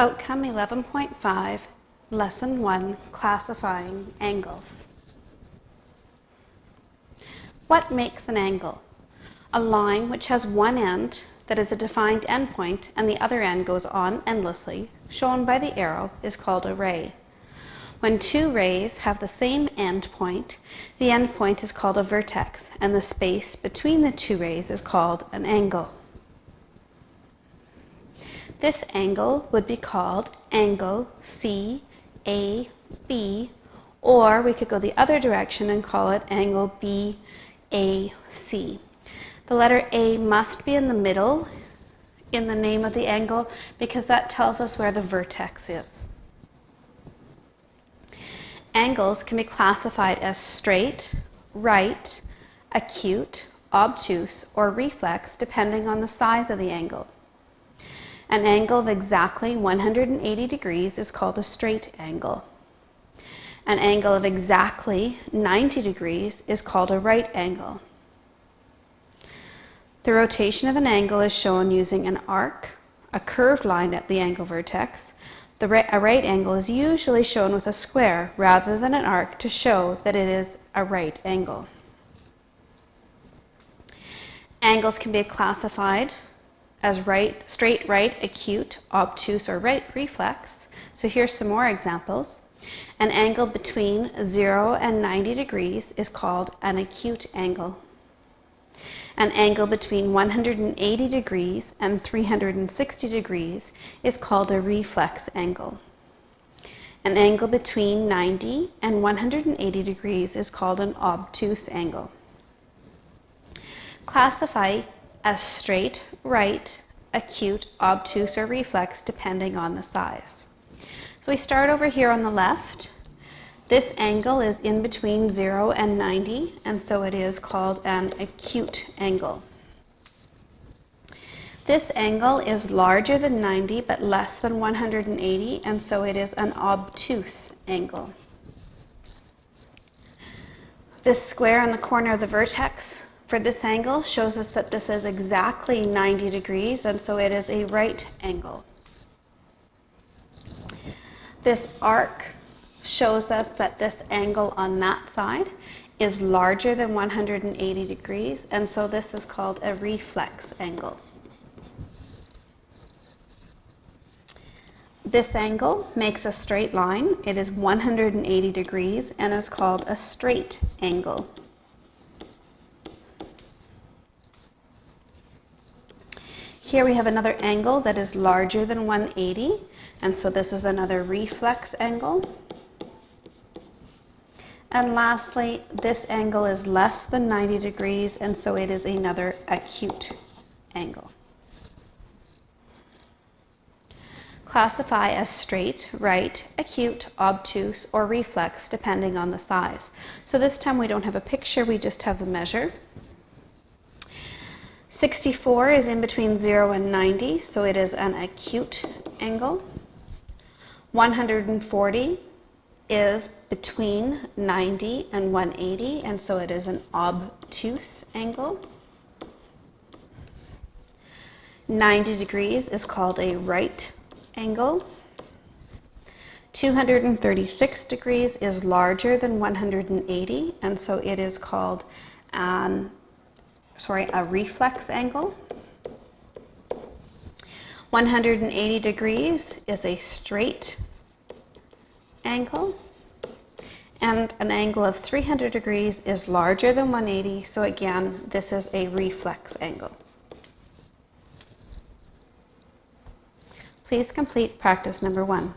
Outcome 11.5, Lesson 1, Classifying Angles. What makes an angle? A line which has one end that is a defined endpoint and the other end goes on endlessly, shown by the arrow, is called a ray. When two rays have the same endpoint, the endpoint is called a vertex, and the space between the two rays is called an angle. This angle would be called angle CAB, or we could go the other direction and call it angle BAC. The letter A must be in the middle in the name of the angle because that tells us where the vertex is. Angles can be classified as straight, right, acute, obtuse, or reflex depending on the size of the angle. An angle of exactly 180 degrees is called a straight angle. An angle of exactly 90 degrees is called a right angle. The rotation of an angle is shown using an arc, a curved line at the angle vertex. A right angle is usually shown with a square rather than an arc to show that it is a right angle. Angles can be classified as straight right, acute, obtuse, or right reflex. So here's some more examples. An angle between 0 and 90 degrees is called an acute angle. An angle between 180 degrees and 360 degrees is called a reflex angle. An angle between 90 and 180 degrees is called an obtuse angle. Classify as straight, right, acute, obtuse, or reflex depending on the size. So we start over here on the left. This angle is in between 0 and 90, and so it is called an acute angle. This angle is larger than 90 but less than 180, and so it is an obtuse angle. This square in the corner of the vertex for this angle shows us that this is exactly 90 degrees, and so it is a right angle. This arc shows us that this angle on that side is larger than 180 degrees, and so this is called a reflex angle. This angle makes a straight line. It is 180 degrees and is called a straight angle. Here we have another angle that is larger than 180, and so this is another reflex angle. And lastly, this angle is less than 90 degrees, and so it is another acute angle. Classify as straight, right, acute, obtuse, or reflex depending on the size. So this time we don't have a picture, we just have the measure. 64 is in between 0 and 90, so it is an acute angle. 140 is between 90 and 180, and so it is an obtuse angle. 90 degrees is called a right angle. 236 degrees is larger than 180, and so it is called a reflex angle. 180 degrees is a straight angle, and an angle of 300 degrees is larger than 180, so again, this is a reflex angle. Please complete practice number 1.